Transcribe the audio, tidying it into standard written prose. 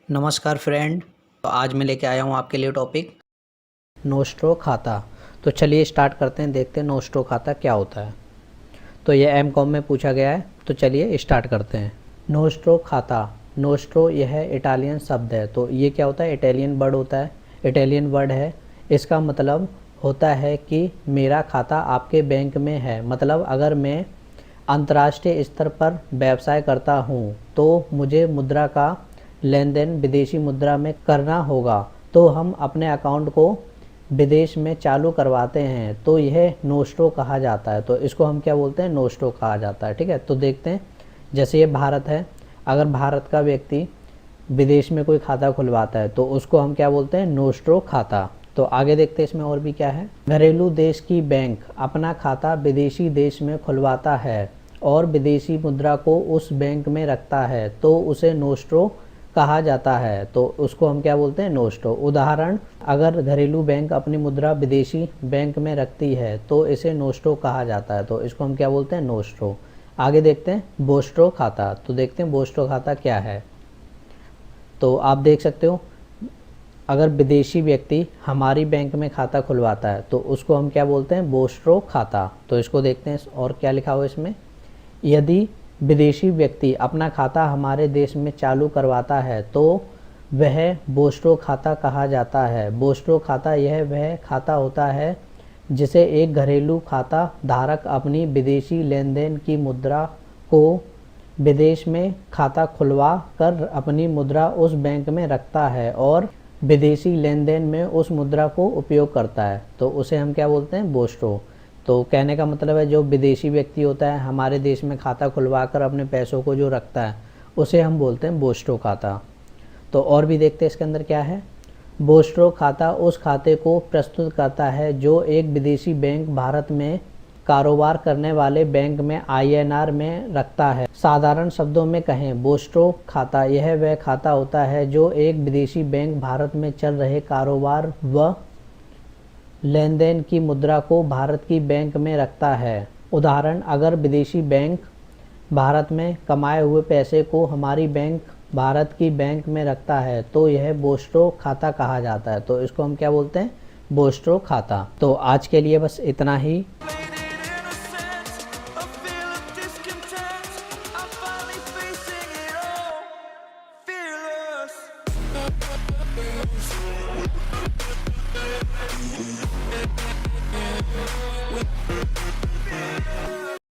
नमस्कार फ्रेंड, तो आज मैं लेके आया हूँ आपके लिए टॉपिक नोस्ट्रो खाता। तो चलिए स्टार्ट करते हैं, देखते हैं नोस्ट्रो खाता क्या होता है। तो ये एमकॉम में पूछा गया है, तो चलिए स्टार्ट करते हैं। नोस्ट्रो खाता, नोस्ट्रो यह इटालियन शब्द है। तो ये क्या होता है, इटालियन वर्ड होता है, इटालियन वर्ड है। इसका मतलब होता है कि मेरा खाता आपके बैंक में है। मतलब अगर मैं अंतर्राष्ट्रीय स्तर पर व्यवसाय करता हूँ तो मुझे मुद्रा का लेन देन विदेशी मुद्रा में करना होगा, तो हम अपने अकाउंट को विदेश में चालू करवाते हैं, तो यह नोस्ट्रो कहा जाता है। तो इसको हम क्या बोलते हैं, नोस्ट्रो कहा जाता है। ठीक है, तो देखते हैं। जैसे ये भारत है, अगर भारत का व्यक्ति विदेश में कोई खाता खुलवाता है तो उसको हम क्या बोलते हैं, नोस्ट्रो खाता। तो आगे देखते हैं इसमें और भी क्या है। घरेलू देश की बैंक अपना खाता विदेशी देश में खुलवाता है और विदेशी मुद्रा को उस बैंक में रखता है, तो उसे नोस्ट्रो कहा जाता है। तो उसको हम क्या बोलते हैं, नोस्ट्रो। उदाहरण, अगर घरेलू बैंक अपनी मुद्रा विदेशी बैंक में रखती है तो इसे नोस्ट्रो कहा जाता है। तो इसको हम क्या बोलते हैं, नोस्ट्रो। आगे देखते हैं बोस्ट्रो खाता। तो देखते हैं बोस्ट्रो खाता क्या है। तो आप देख सकते हो, अगर विदेशी व्यक्ति हमारी बैंक में खाता खुलवाता है तो उसको हम क्या बोलते हैं, बोस्ट्रो खाता। तो इसको देखते हैं और क्या लिखा हुआ इसमें। यदि विदेशी व्यक्ति अपना खाता हमारे देश में चालू करवाता है तो वह बोस्ट्रो खाता कहा जाता है। बोस्ट्रो खाता यह वह खाता होता है जिसे एक घरेलू खाता धारक अपनी विदेशी लेन देन की मुद्रा को विदेश में खाता खुलवा कर अपनी मुद्रा उस बैंक में रखता है और विदेशी लेन देन में उस मुद्रा को उपयोग करता है। तो उसे हम क्या बोलते हैं, बोस्ट्रो। तो कहने का मतलब है जो विदेशी व्यक्ति होता है हमारे देश में खाता खुलवा कर अपने पैसों को जो रखता है उसे हम बोलते हैं बोस्ट्रो खाता। तो और भी देखते हैं इसके अंदर क्या है। बोस्ट्रो खाता उस खाते को प्रस्तुत करता है जो एक विदेशी बैंक भारत में कारोबार करने वाले बैंक में INR में रखता है। साधारण शब्दों में कहें, बोस्ट्रो खाता यह वह खाता होता है जो एक विदेशी बैंक भारत में चल रहे कारोबार व लेन देन की मुद्रा को भारत की बैंक में रखता है। उदाहरण, अगर विदेशी बैंक भारत में कमाए हुए पैसे को हमारी बैंक भारत की बैंक में रखता है तो यह बोस्ट्रो खाता कहा जाता है। तो इसको हम क्या बोलते हैं, बोस्ट्रो खाता। तो आज के लिए बस इतना ही।